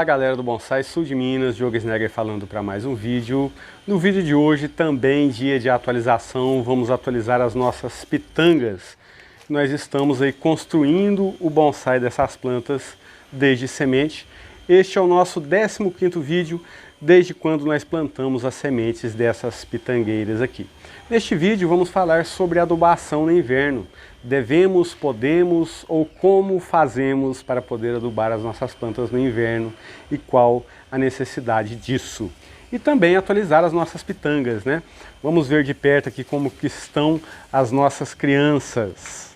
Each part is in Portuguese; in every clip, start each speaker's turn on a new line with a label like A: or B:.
A: Olá galera do Bonsai Sul de Minas, Diogo Snegger falando para mais um vídeo. No vídeo de hoje, também dia de atualização, vamos atualizar as nossas pitangas. Nós estamos aí construindo o bonsai dessas plantas desde semente. Este é o nosso 15º vídeo desde quando nós plantamos as sementes dessas pitangueiras aqui. Neste vídeo vamos falar sobre adubação no inverno. Devemos, podemos ou como fazemos para poder adubar as nossas plantas no inverno e qual a necessidade disso. E também atualizar as nossas pitangas, né? Vamos ver de perto aqui como que estão as nossas crianças.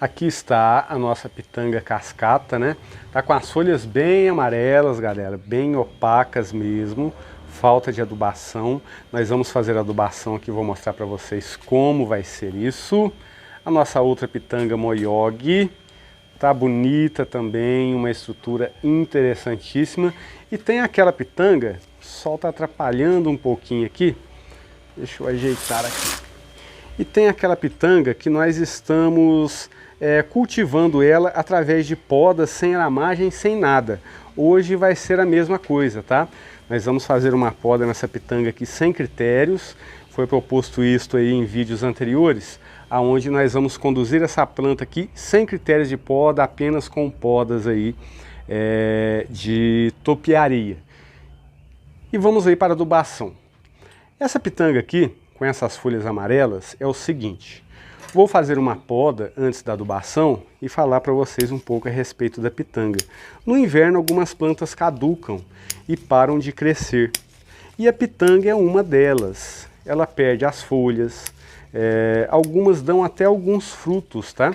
A: Aqui está a nossa pitanga cascata, né? Tá com as folhas bem amarelas, galera, bem opacas mesmo. Falta de adubação. Nós vamos fazer a adubação aqui, vou mostrar para vocês como vai ser isso. A nossa outra pitanga moyogi tá bonita também, uma estrutura interessantíssima. E tem aquela pitanga, o sol tá atrapalhando um pouquinho aqui. Deixa eu ajeitar aqui. E tem aquela pitanga que nós estamos cultivando ela através de podas, sem aramagem, sem nada. Hoje vai ser a mesma coisa, tá? Nós vamos fazer uma poda nessa pitanga aqui sem critérios. Foi proposto isso aí em vídeos anteriores, aonde nós vamos conduzir essa planta aqui sem critérios de poda, apenas com podas aí de topiaria. E vamos aí para a adubação. Essa pitanga aqui, com essas folhas amarelas, é o seguinte. Vou fazer uma poda antes da adubação e falar para vocês um pouco a respeito da pitanga. No inverno, algumas plantas caducam e param de crescer. E a pitanga é uma delas. Ela perde as folhas, algumas dão até alguns frutos, tá?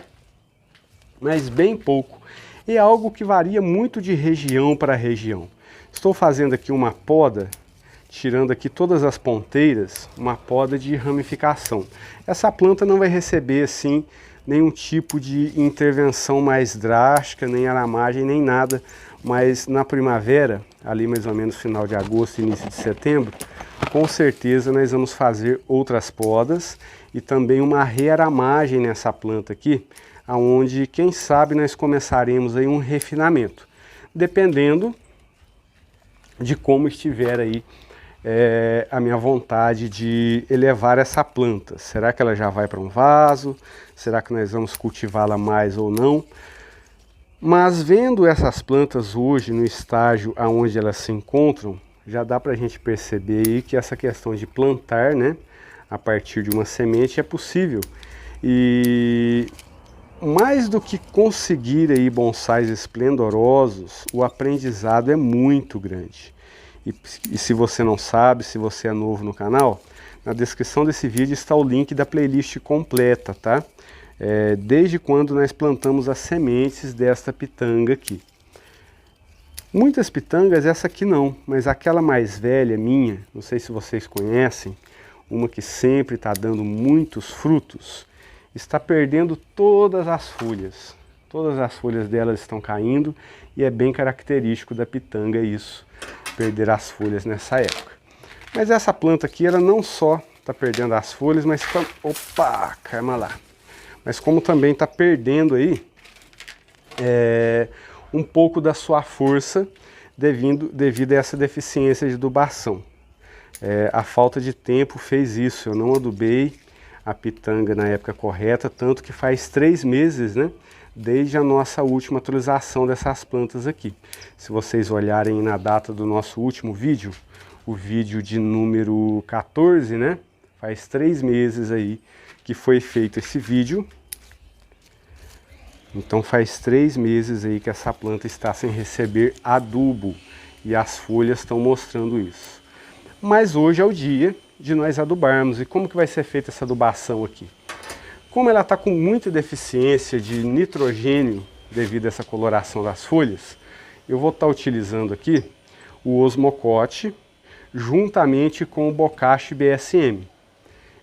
A: Mas bem pouco. E é algo que varia muito de região para região. Estou fazendo aqui uma poda, tirando aqui todas as ponteiras, uma poda de ramificação. Essa planta não vai receber assim nenhum tipo de intervenção mais drástica, nem aramagem, nem nada, mas na primavera, ali mais ou menos final de agosto, início de setembro, com certeza nós vamos fazer outras podas e também uma rearamagem nessa planta aqui, aonde quem sabe nós começaremos aí um refinamento, dependendo de como estiver aí a minha vontade de elevar essa planta. Será que ela já vai para um vaso? Será que nós vamos cultivá-la mais ou não? Mas vendo essas plantas hoje no estágio aonde elas se encontram, já dá para a gente perceber aí que essa questão de plantar, né, a partir de uma semente é possível. E mais do que conseguir aí bonsais esplendorosos, o aprendizado é muito grande. E se você não sabe, se você é novo no canal, na descrição desse vídeo está o link da playlist completa, tá? Desde quando nós plantamos as sementes desta pitanga aqui. Muitas pitangas, essa aqui não, mas aquela mais velha minha, não sei se vocês conhecem, uma que sempre está dando muitos frutos, está perdendo todas as folhas. Todas as folhas dela estão caindo e é bem característico da pitanga isso, perder as folhas nessa época. Mas essa planta aqui, ela não só está perdendo as folhas, mas opa, calma lá. Mas como também está perdendo aí um pouco da sua força devido a essa deficiência de adubação. A falta de tempo fez isso, eu não adubei a pitanga na época correta, tanto que faz 3 meses, né? Desde a nossa última atualização dessas plantas aqui. Se vocês olharem na data do nosso último vídeo, o vídeo de número 14, né? Faz 3 meses aí que foi feito esse vídeo. Então faz 3 meses aí que essa planta está sem receber adubo e as folhas estão mostrando isso. Mas hoje é o dia de nós adubarmos. E como que vai ser feita essa adubação aqui? Como ela está com muita deficiência de nitrogênio devido a essa coloração das folhas, eu vou estar utilizando aqui o Osmocote juntamente com o Bokashi BSM.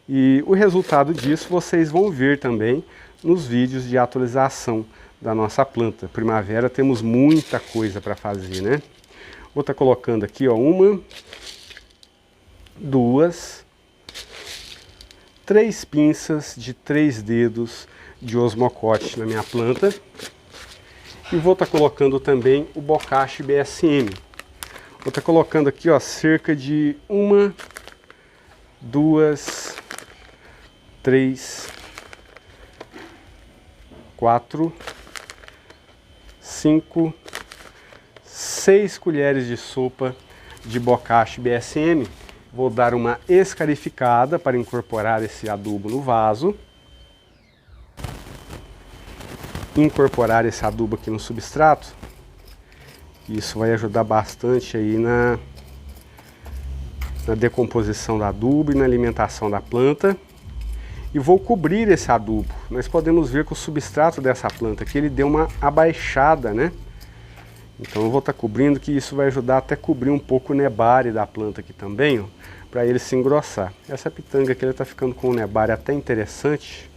A: E o resultado disso vocês vão ver também nos vídeos de atualização da nossa planta. Primavera temos muita coisa para fazer, né? Vou estar colocando aqui, ó, 1, 2, 3 pinças de 3 dedos de Osmocote na minha planta. E vou estar colocando também o bocashi BSM. Vou estar colocando aqui, ó, cerca de 1, 2, 3, 4, 5, 6 colheres de sopa de bocashi BSM. Vou dar uma escarificada para incorporar esse adubo no vaso. Incorporar esse adubo aqui no substrato. Isso vai ajudar bastante aí na decomposição do adubo e na alimentação da planta. E vou cobrir esse adubo. Nós podemos ver que o substrato dessa planta aqui, ele deu uma abaixada, né? Então eu vou estar cobrindo, que isso vai ajudar até cobrir um pouco o nebário da planta aqui também, ó, para ele se engrossar. Essa pitanga aqui, ela está ficando com um nebário até interessante.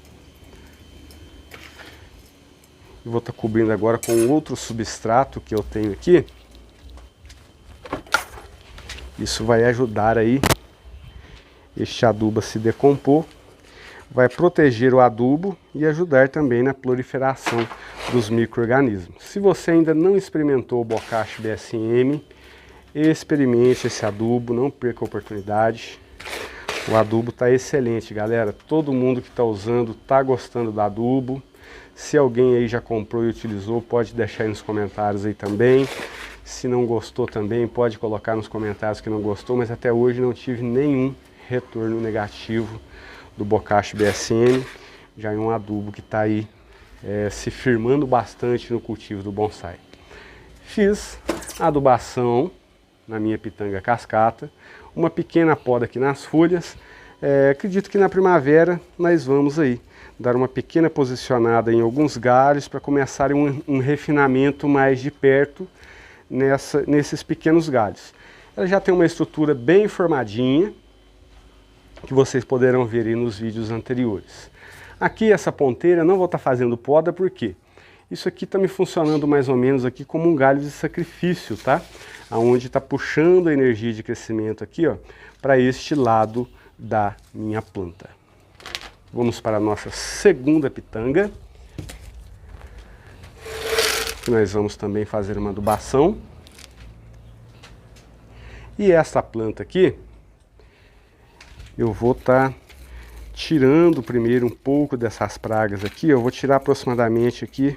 A: Eu vou estar cobrindo agora com outro substrato que eu tenho aqui. Isso vai ajudar aí este adubo a se decompor. Vai proteger o adubo e ajudar também na proliferação dos micro-organismos. Se você ainda não experimentou o bocashi BSM, experimente esse adubo, não perca a oportunidade. O adubo está excelente, galera. Todo mundo que está usando está gostando do adubo. Se alguém aí já comprou e utilizou, pode deixar aí nos comentários aí também. Se não gostou também, pode colocar nos comentários que não gostou, mas até hoje não tive nenhum retorno negativo do bocashi BSM. Já é um adubo que está aí se firmando bastante no cultivo do bonsai. Fiz a adubação na minha pitanga cascata, uma pequena poda aqui nas folhas. Acredito que na primavera nós vamos aí dar uma pequena posicionada em alguns galhos para começar um refinamento mais de perto nesses pequenos galhos. Ela já tem uma estrutura bem formadinha, que vocês poderão ver aí nos vídeos anteriores. Aqui essa ponteira não vou estar fazendo poda, porque isso aqui está me funcionando mais ou menos aqui como um galho de sacrifício, tá? Aonde está puxando a energia de crescimento aqui, ó, para este lado da minha planta. Vamos para a nossa segunda pitanga. Nós vamos também fazer uma adubação. E esta planta aqui, eu vou estar tirando primeiro um pouco dessas pragas aqui. Eu vou tirar aproximadamente aqui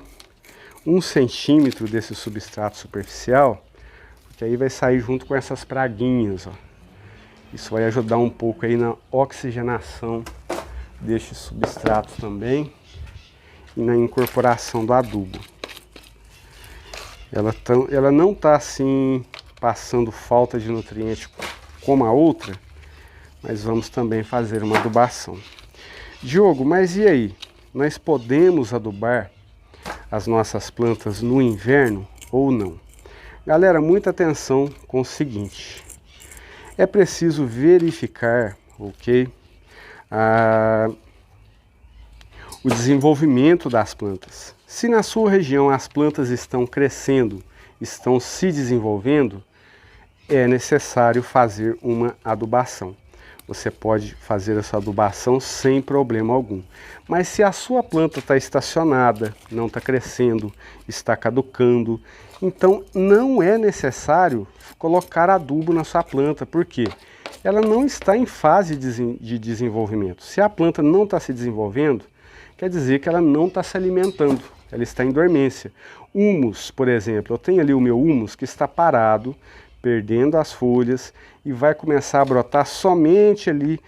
A: 1 centímetro desse substrato superficial, porque aí vai sair junto com essas praguinhas, ó. Isso vai ajudar um pouco aí na oxigenação deste substrato também e na incorporação do adubo. Ela não está assim passando falta de nutriente como a outra, mas vamos também fazer uma adubação. Diogo, mas e aí? Nós podemos adubar as nossas plantas no inverno ou não? Galera, muita atenção com o seguinte. É preciso verificar, ok? O desenvolvimento das plantas. Se na sua região as plantas estão crescendo, estão se desenvolvendo, é necessário fazer uma adubação. Você pode fazer essa adubação sem problema algum. Mas se a sua planta está estacionada, não está crescendo, está caducando, então não é necessário colocar adubo na sua planta. Por quê? Ela não está em fase de desenvolvimento. Se a planta não está se desenvolvendo, quer dizer que ela não está se alimentando, ela está em dormência. Humus, por exemplo, eu tenho ali o meu humus que está parado, perdendo as folhas e vai começar a brotar somente ali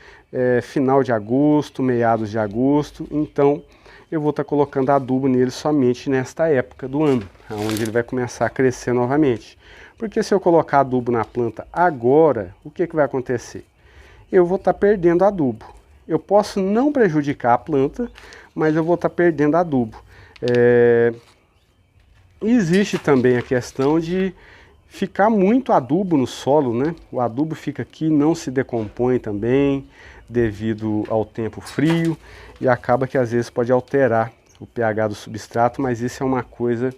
A: final de agosto, meados de agosto. Então eu vou estar colocando adubo nele somente nesta época do ano, onde ele vai começar a crescer novamente. Porque se eu colocar adubo na planta agora, o que vai acontecer? Eu vou estar perdendo adubo. Eu posso não prejudicar a planta, mas eu vou estar perdendo adubo. Existe também a questão de ficar muito adubo no solo, né? O adubo fica aqui, não se decompõe também, devido ao tempo frio, e acaba que às vezes pode alterar o pH do substrato, mas isso é uma coisa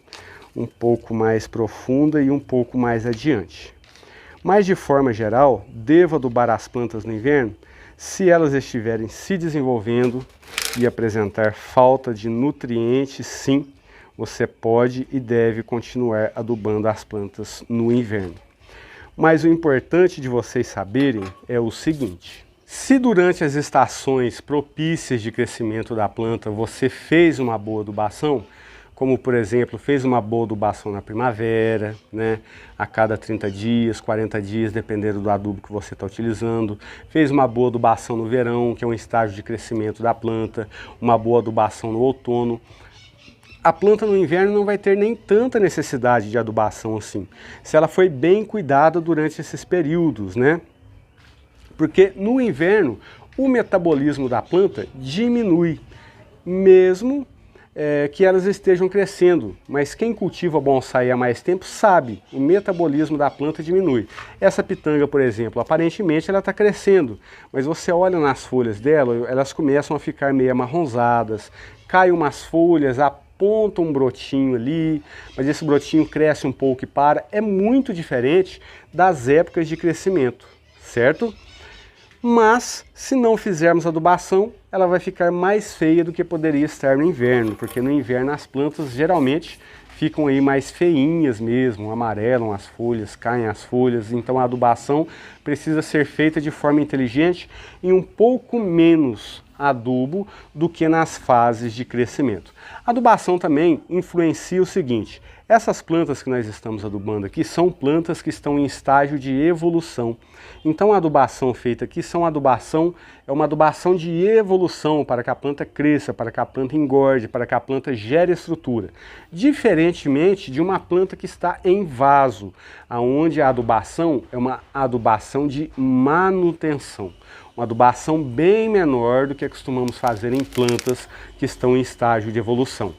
A: um pouco mais profunda e um pouco mais adiante. Mas de forma geral, devo adubar as plantas no inverno se elas estiverem se desenvolvendo e apresentar falta de nutrientes, sim, você pode e deve continuar adubando as plantas no inverno. Mas o importante de vocês saberem é o seguinte: se durante as estações propícias de crescimento da planta você fez uma boa adubação, como por exemplo, fez uma boa adubação na primavera, né, a cada 30 dias, 40 dias, dependendo do adubo que você está utilizando, fez uma boa adubação no verão, que é um estágio de crescimento da planta, uma boa adubação no outono, a planta no inverno não vai ter nem tanta necessidade de adubação assim, se ela foi bem cuidada durante esses períodos, né? Porque no inverno o metabolismo da planta diminui, mesmo que elas estejam crescendo, mas quem cultiva bonsai há mais tempo sabe, o metabolismo da planta diminui. Essa pitanga, por exemplo, aparentemente ela está crescendo, mas você olha nas folhas dela, elas começam a ficar meio amarronzadas, caem umas folhas, aponta um brotinho ali, mas esse brotinho cresce um pouco e para. É muito diferente das épocas de crescimento, certo? Mas, se não fizermos adubação, ela vai ficar mais feia do que poderia estar no inverno, porque no inverno as plantas geralmente ficam aí mais feinhas mesmo, amarelam as folhas, caem as folhas, então a adubação precisa ser feita de forma inteligente e um pouco menos adubo do que nas fases de crescimento. A adubação também influencia o seguinte: essas plantas que nós estamos adubando aqui são plantas que estão em estágio de evolução. Então a adubação feita aqui é uma adubação de evolução para que a planta cresça, para que a planta engorde, para que a planta gere estrutura. Diferentemente de uma planta que está em vaso, onde a adubação é uma adubação de manutenção. Uma adubação bem menor do que costumamos fazer em plantas que estão em estágio de evolução.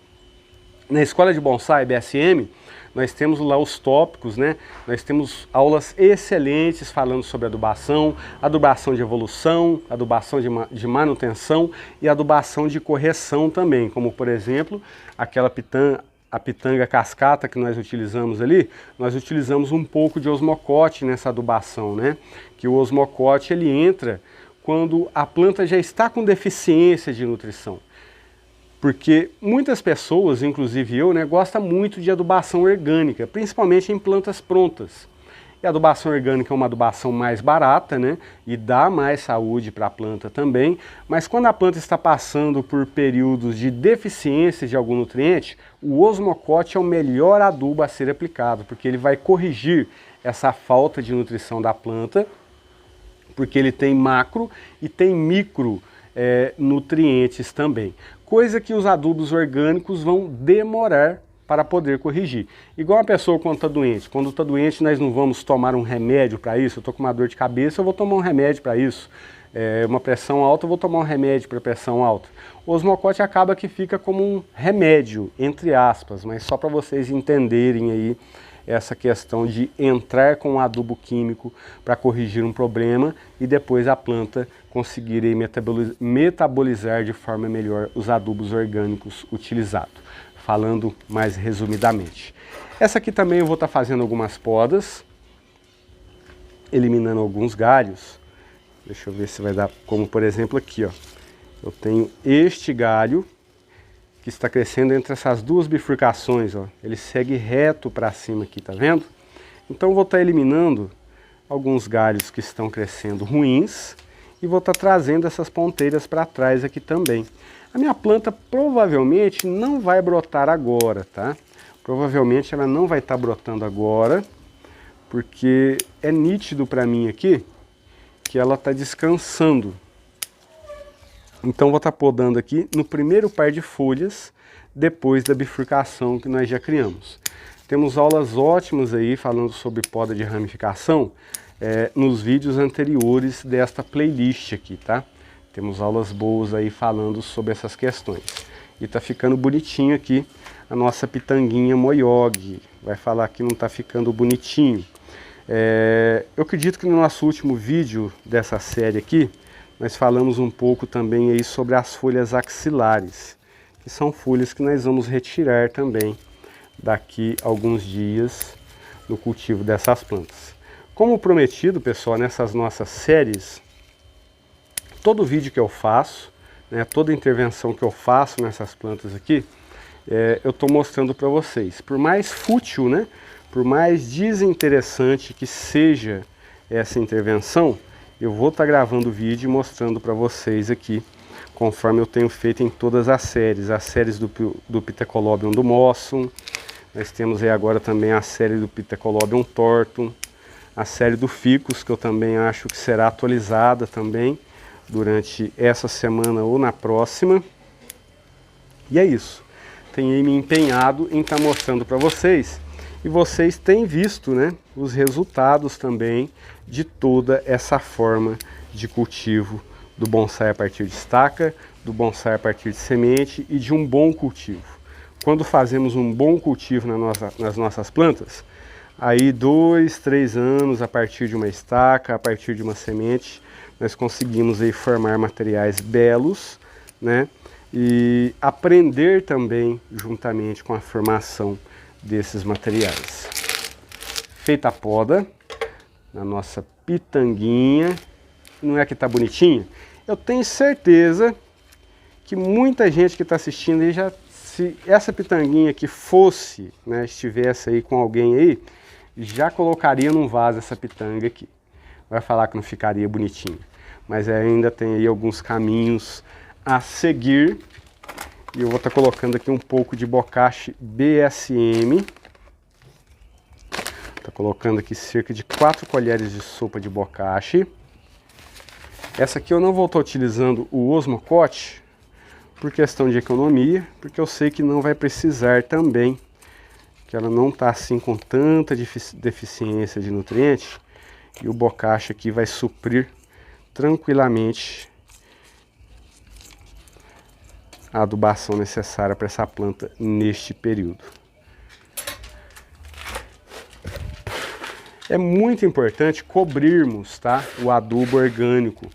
A: Na Escola de Bonsai BSM, nós temos lá os tópicos, né? Nós temos aulas excelentes falando sobre adubação de evolução, adubação de manutenção e adubação de correção também, como por exemplo, a pitanga cascata que nós utilizamos ali, nós utilizamos um pouco de osmocote nessa adubação, né? Que o osmocote ele entra quando a planta já está com deficiência de nutrição. Porque muitas pessoas, inclusive eu, né, gostam muito de adubação orgânica, principalmente em plantas prontas. E a adubação orgânica é uma adubação mais barata, né, e dá mais saúde para a planta também, mas quando a planta está passando por períodos de deficiência de algum nutriente, o osmocote é o melhor adubo a ser aplicado, porque ele vai corrigir essa falta de nutrição da planta, porque ele tem macro e tem micro nutrientes também. Coisa que os adubos orgânicos vão demorar para poder corrigir. Igual a pessoa quando está doente. Quando está doente nós não vamos tomar um remédio para isso. Eu estou com uma dor de cabeça, eu vou tomar um remédio para isso. Uma pressão alta, eu vou tomar um remédio para pressão alta. O osmocote acaba que fica como um remédio, entre aspas, mas só para vocês entenderem aí essa questão de entrar com um adubo químico para corrigir um problema e depois a planta conseguir metabolizar de forma melhor os adubos orgânicos utilizados. Falando mais resumidamente. Essa aqui também eu vou estar fazendo algumas podas, eliminando alguns galhos. Deixa eu ver se vai dar, como por exemplo aqui, ó. Eu tenho este galho que está crescendo entre essas duas bifurcações, ó. Ele segue reto para cima aqui, tá vendo? Então eu vou estar eliminando alguns galhos que estão crescendo ruins e vou estar trazendo essas ponteiras para trás aqui também. A minha planta provavelmente não vai brotar agora, tá? Provavelmente ela não vai estar brotando agora, porque é nítido para mim aqui que ela está descansando. Então vou estar podando aqui no primeiro par de folhas, depois da bifurcação que nós já criamos. Temos aulas ótimas aí falando sobre poda de ramificação nos vídeos anteriores desta playlist aqui, tá? Temos aulas boas aí falando sobre essas questões. E tá ficando bonitinho aqui a nossa pitanguinha moyogue. Vai falar que não tá ficando bonitinho. Eu acredito que no nosso último vídeo dessa série aqui, nós falamos um pouco também aí sobre as folhas axilares, que são folhas que nós vamos retirar também daqui a alguns dias no cultivo dessas plantas. Como prometido, pessoal, nessas nossas séries, todo vídeo que eu faço, né, toda intervenção que eu faço nessas plantas aqui, eu estou mostrando para vocês. Por mais fútil, né? Por mais desinteressante que seja essa intervenção, eu vou estar gravando o vídeo e mostrando para vocês aqui, conforme eu tenho feito em todas as séries do Pithecolobium do Mossum. Nós temos aí agora também a série do Pithecolobium tortum, a série do Ficus, que eu também acho que será atualizada também durante essa semana ou na próxima. E é isso. Tenho me empenhado em estar mostrando para vocês, e vocês têm visto, né, os resultados também de toda essa forma de cultivo do bonsai a partir de estaca, do bonsai a partir de semente e de um bom cultivo. Quando fazemos um bom cultivo nas nossas plantas, aí 2, 3 anos a partir de uma estaca, a partir de uma semente, nós conseguimos aí formar materiais belos, né? E aprender também juntamente com a formação desses materiais. Feita a poda na nossa pitanguinha, não é que tá bonitinha? Eu tenho certeza que muita gente que está assistindo aí já, se essa pitanguinha aqui fosse, né, estivesse aí com alguém aí, já colocaria num vaso essa pitanga aqui. Vai falar que não ficaria bonitinha, mas ainda tem aí alguns caminhos a seguir. E eu vou estar colocando aqui um pouco de bocache BSM. Estou colocando aqui cerca de 4 colheres de sopa de bocache. Essa aqui eu não vou estar utilizando o osmocote por questão de economia, porque eu sei que não vai precisar também, que ela não está assim com tanta deficiência de nutrientes, e o bocache aqui vai suprir tranquilamente a adubação necessária para essa planta neste período. É muito importante cobrirmos, tá, o adubo orgânico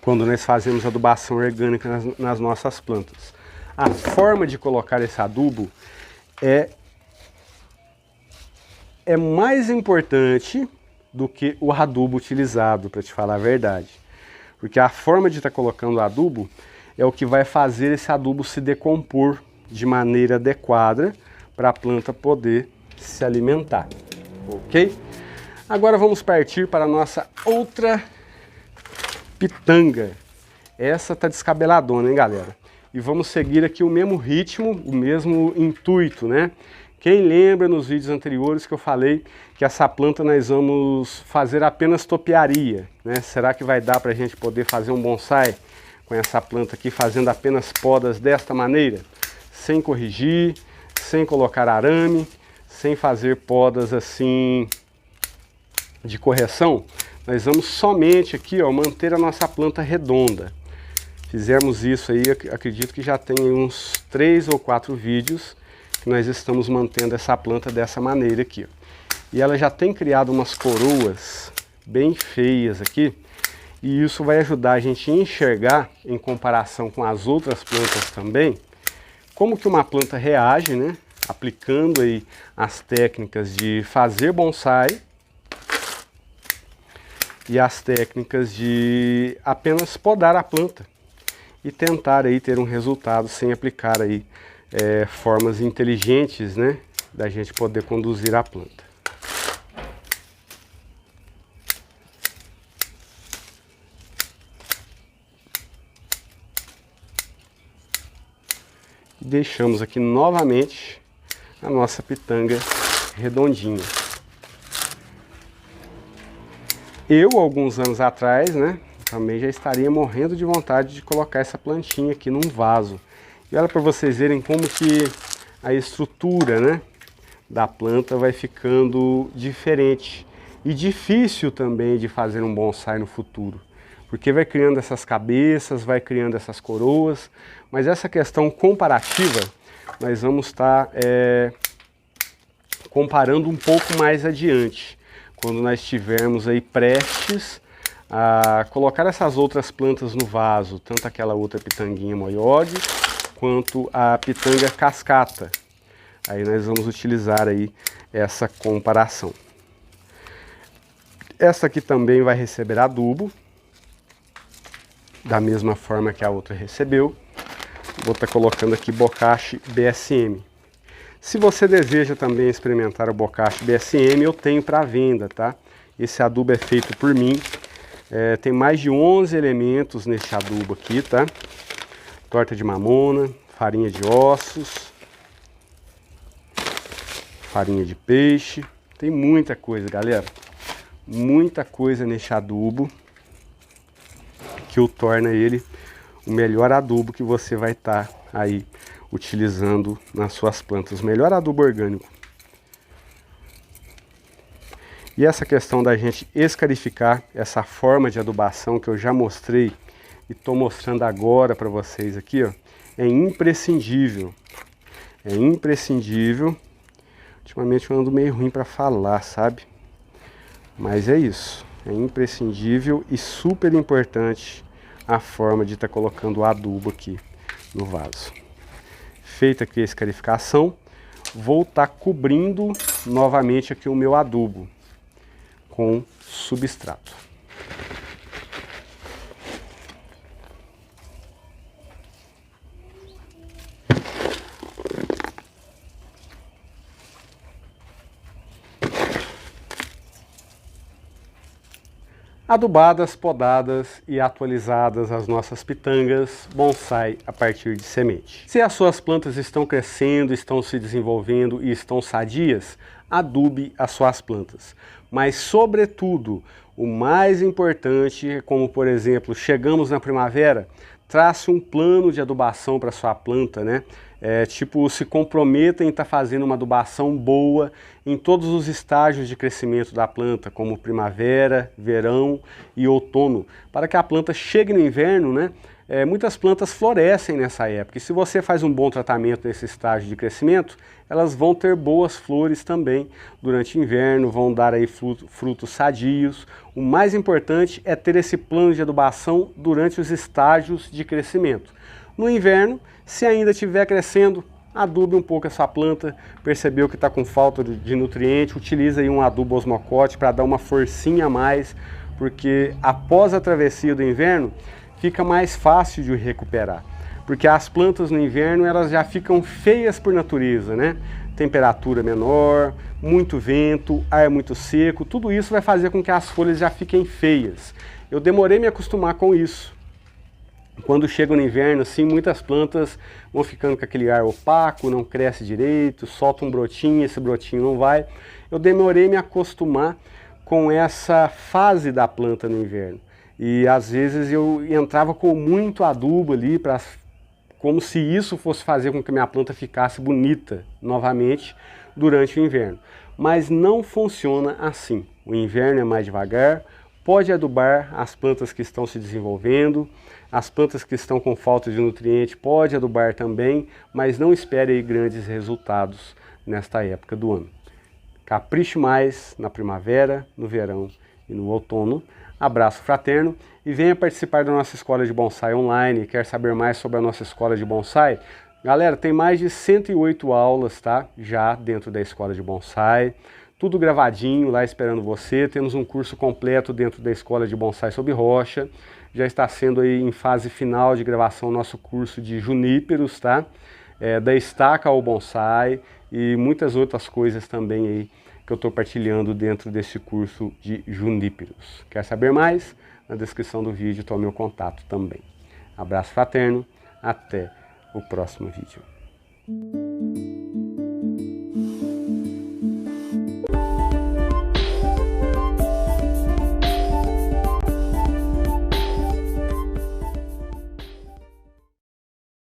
A: quando nós fazemos adubação orgânica nas nossas plantas. A forma de colocar esse adubo é mais importante do que o adubo utilizado, para te falar a verdade. Porque a forma de estar colocando o adubo é o que vai fazer esse adubo se decompor de maneira adequada para a planta poder se alimentar, ok? Agora vamos partir para a nossa outra pitanga. Essa tá descabeladona, hein, galera? E vamos seguir aqui o mesmo ritmo, o mesmo intuito, né? Quem lembra nos vídeos anteriores que eu falei que essa planta nós vamos fazer apenas topiaria, né? Será que vai dar para a gente poder fazer um bonsai com essa planta aqui fazendo apenas podas desta maneira? Sem corrigir, sem colocar arame, sem fazer podas assim de correção? Nós vamos somente aqui, ó, manter a nossa planta redonda. Fizemos isso aí, acredito que já tem uns 3 ou 4 vídeos que nós estamos mantendo essa planta dessa maneira aqui. E ela já tem criado umas coroas bem feias aqui, e isso vai ajudar a gente a enxergar, em comparação com as outras plantas também, como que uma planta reage, né? Aplicando aí as técnicas de fazer bonsai e as técnicas de apenas podar a planta e tentar aí ter um resultado sem aplicar aí formas inteligentes, né, da gente poder conduzir a planta. Deixamos aqui novamente a nossa pitanga redondinha. Eu, alguns anos atrás, né, também já estaria morrendo de vontade de colocar essa plantinha aqui num vaso. E olha para vocês verem como que a estrutura, né, da planta vai ficando diferente. E difícil também de fazer um bonsai no futuro. Porque vai criando essas cabeças, vai criando essas coroas. Mas essa questão comparativa, nós vamos estar comparando um pouco mais adiante. Quando nós estivermos aí prestes a colocar essas outras plantas no vaso, tanto aquela outra pitanguinha moiode, quanto a pitanga cascata. Aí nós vamos utilizar aí essa comparação. Essa aqui também vai receber adubo, da mesma forma que a outra recebeu. Vou estar colocando aqui bocache BSM. Se você deseja também experimentar o bocache BSM, eu tenho para venda, tá? Esse adubo é feito por mim. Tem mais de 11 elementos nesse adubo aqui, tá? Torta de mamona, farinha de ossos, farinha de peixe. Tem muita coisa, galera. Muita coisa nesse adubo que o torna ele o melhor adubo que você vai estar aí utilizando nas suas plantas. O melhor adubo orgânico. E essa questão da gente escarificar essa forma de adubação que eu já mostrei e estou mostrando agora para vocês aqui, ó, é imprescindível. É imprescindível. Ultimamente eu ando meio ruim para falar, sabe? Mas é isso. É imprescindível e super importante a forma de estar colocando o adubo aqui no vaso. Feita aqui a escarificação, vou estar cobrindo novamente aqui o meu adubo com substrato. Adubadas, podadas e atualizadas as nossas pitangas bonsai a partir de semente. Se as suas plantas estão crescendo, estão se desenvolvendo e estão sadias, adube as suas plantas. Mas, sobretudo, o mais importante, como por exemplo, chegamos na primavera, trace um plano de adubação para sua planta, né? Tipo, se comprometa em estar fazendo uma adubação boa em todos os estágios de crescimento da planta, como primavera, verão e outono, para que a planta chegue no inverno, né? Muitas plantas florescem nessa época, e se você faz um bom tratamento nesse estágio de crescimento, elas vão ter boas flores também durante o inverno, vão dar aí frutos sadios. O mais importante é ter esse plano de adubação durante os estágios de crescimento. No inverno, se ainda estiver crescendo, adube um pouco a sua planta, percebeu que está com falta de nutriente, utiliza aí um adubo osmocote para dar uma forcinha a mais, porque após a travessia do inverno, fica mais fácil de recuperar. Porque as plantas no inverno, elas já ficam feias por natureza, né? Temperatura menor, muito vento, ar muito seco, tudo isso vai fazer com que as folhas já fiquem feias. Eu demorei a me acostumar com isso. Quando chega no inverno, assim, muitas plantas vão ficando com aquele ar opaco, não cresce direito, solta um brotinho, esse brotinho não vai. Eu demorei a me acostumar com essa fase da planta no inverno. E às vezes eu entrava com muito adubo ali, como se isso fosse fazer com que a minha planta ficasse bonita novamente durante o inverno. Mas não funciona assim. O inverno é mais devagar, pode adubar as plantas que estão se desenvolvendo, as plantas que estão com falta de nutriente pode adubar também, mas não espere aí grandes resultados nesta época do ano. Capriche mais na primavera, no verão e no outono. Abraço fraterno e venha participar da nossa escola de bonsai online. Quer saber mais sobre a nossa escola de bonsai? Galera, tem mais de 108 aulas, tá? Já dentro da escola de bonsai. Tudo gravadinho lá esperando você. Temos um curso completo dentro da escola de bonsai sob rocha. Já está sendo aí em fase final de gravação o nosso curso de juníperos, tá? Da estaca ao bonsai e muitas outras coisas também aí que eu estou partilhando dentro desse curso de juníperos. Quer saber mais? Na descrição do vídeo está o meu contato também. Abraço fraterno, até o próximo vídeo.